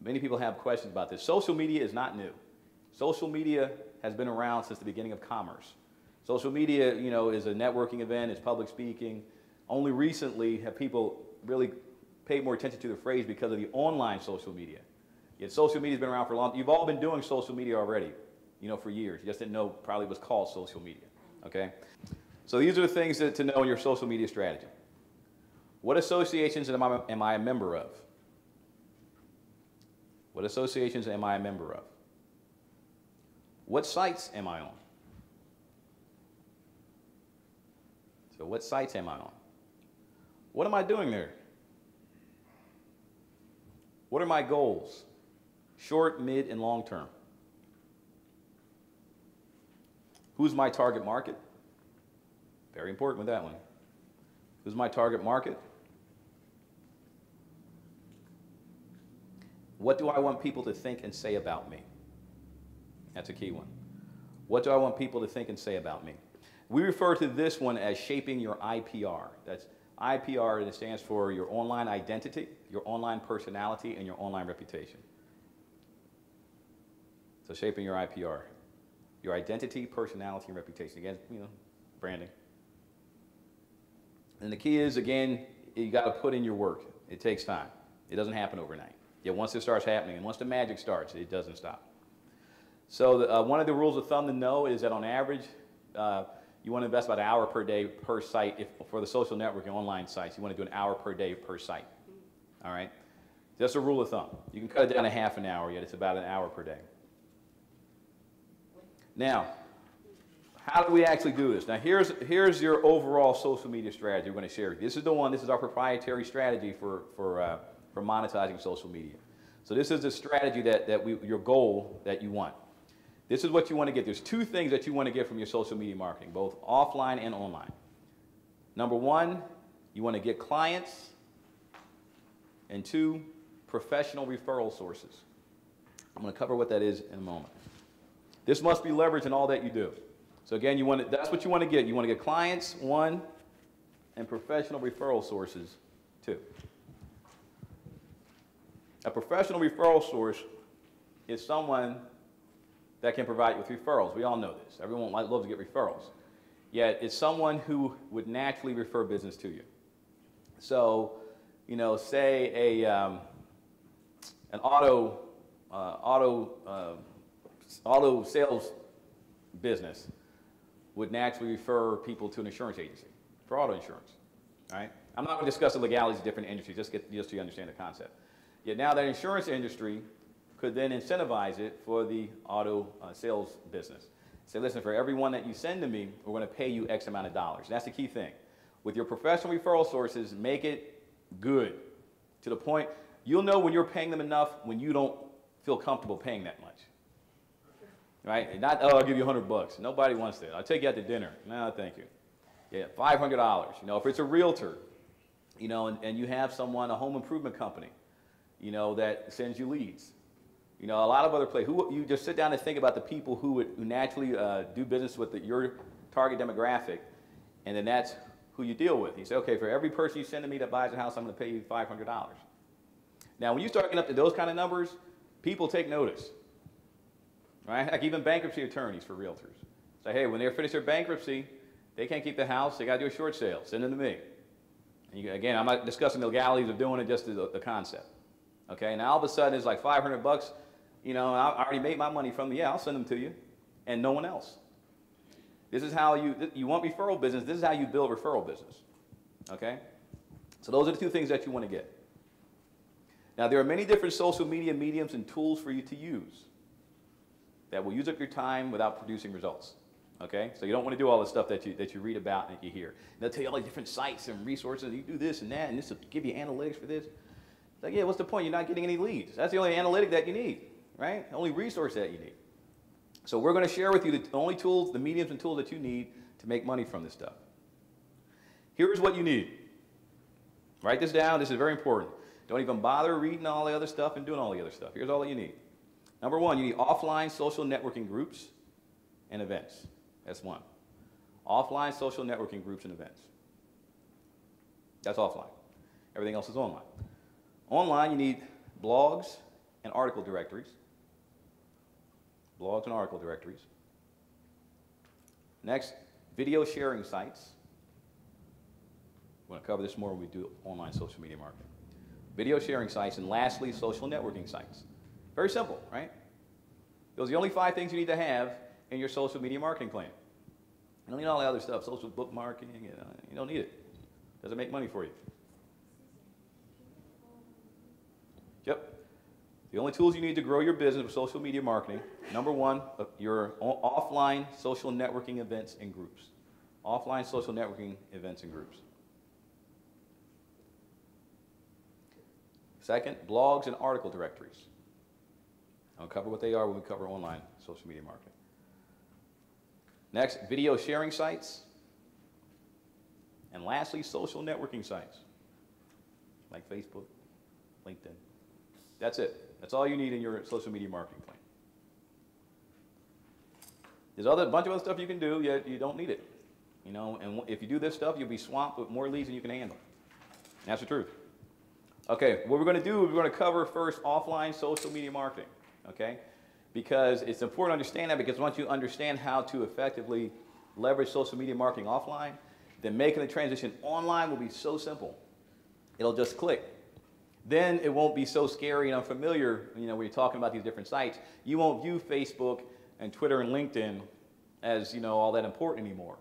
Many people have questions about this. Social media is not new. Social media has been around since the beginning of commerce. Social media, you know, is a networking event, it's public speaking. Only recently have people really paid more attention to the phrase because of the online social media. Yet social media has been around for a long time. You've all been doing social media already, you know, for years. You just didn't know probably it was called social media, okay? So these are the things to know in your social media strategy. What associations am I a member of? What associations am I a member of? What sites am I on? So what sites am I on? What am I doing there? What are my goals? Short, mid, and long term. Who's my target market? Very important with that one. Who's my target market? What do I want people to think and say about me? That's a key one. What do I want people to think and say about me? We refer to this one as shaping your IPR. That's IPR, and it stands for your online identity, your online personality, and your online reputation. So shaping your IPR. Your identity, personality, and reputation. Again, you know, branding. And the key is, again, you got to put in your work. It takes time. It doesn't happen overnight. Yet once it starts happening, and once the magic starts, it doesn't stop. So one of the rules of thumb to know is that on average, you want to invest about an hour per day per site. For the social networking online sites, you want to do an hour per day per site. All right? That's a rule of thumb. You can cut it down to half an hour, yet it's about an hour per day. Now, how do we actually do this? Now, here's your overall social media strategy we're going to share with you. This is the one, this is our proprietary strategy for monetizing social media. So this is the strategy your goal that you want. This is what you want to get. There's two things that you want to get from your social media marketing, both offline and online. Number one, you want to get clients, and two, professional referral sources. I'm going to cover what that is in a moment. This must be leveraged in all that you do. So again, that's what you want to get. You want to get clients, one, and professional referral sources, two. A professional referral source is someone that can provide you with referrals. We all know this. Everyone loves to get referrals. Yet it's someone who would naturally refer business to you. So, you know, say an auto sales business would naturally refer people to an insurance agency for auto insurance. All right? I'm not going to discuss the legalities of different industries, just so you understand the concept. Yet now that insurance industry could then incentivize it for the auto sales business. Say, listen, for every one that you send to me, we're going to pay you X amount of dollars. That's the key thing. With your professional referral sources, make it good to the point you'll know when you're paying them enough when you don't feel comfortable paying that much. Right? Not, oh, I'll give you $100. Nobody wants that. I'll take you out to dinner. No, thank you. Yeah, $500. You know, if it's a realtor, you know, and you have someone, a home improvement company, you know, that sends you leads. You know, a lot of other places. You just sit down and think about the people who naturally do business with your target demographic, and then that's who you deal with. You say, okay, for every person you send to me that buys a house, I'm going to pay you $500. Now, when you start getting up to those kind of numbers, people take notice. Right? Like even bankruptcy attorneys for realtors. Say, hey, when they finish their bankruptcy, they can't keep the house. They got to do a short sale. Send them to me. And again, I'm not discussing the legalities of doing it, just the concept. Okay, now all of a sudden it's like $500. You know, I already made my money from them. Yeah, I'll send them to you, and no one else. This is how you want referral business. This is how you build referral business. Okay, so those are the two things that you want to get. Now there are many different social media mediums and tools for you to use that will use up your time without producing results. Okay, so you don't want to do all the stuff that you read about and that you hear. And they'll tell you all these different sites and resources. You do this and that, and this will give you analytics for this. It's like, yeah, what's the point? You're not getting any leads. That's the only analytic that you need, right? The only resource that you need. So we're going to share with you the only tools, the mediums and tools that you need to make money from this stuff. Here's what you need. Write this down. This is very important. Don't even bother reading all the other stuff and doing all the other stuff. Here's all that you need. Number one, you need offline social networking groups and events. That's one. Offline social networking groups and events. That's offline. Everything else is online. Online, you need blogs, and article directories. Blogs and article directories. Next, video sharing sites. We're going to cover this more when we do online social media marketing. Video sharing sites, and lastly, social networking sites. Very simple, right? Those are the only 5 things you need to have in your social media marketing plan. You don't need all the other stuff, social bookmarking, you don't need it. Doesn't make money for you. Yep. The only tools you need to grow your business with social media marketing, number 1, your offline social networking events and groups. Offline social networking events and groups. Second, blogs and article directories. I'll cover what they are when we cover online social media marketing. Next, video sharing sites. And lastly, social networking sites like Facebook, LinkedIn. That's it. That's all you need in your social media marketing plan. There's a bunch of other stuff you can do, yet you don't need it. And if you do this stuff, you'll be swamped with more leads than you can handle. And that's the truth. Okay, what we're going to do is we're going to cover first offline social media marketing, okay? Because it's important to understand that, because once you understand how to effectively leverage social media marketing offline, then making the transition online will be so simple. It'll just click. Then it won't be so scary and unfamiliar, when you're talking about these different sites. You won't view Facebook and Twitter and LinkedIn as, all that important anymore.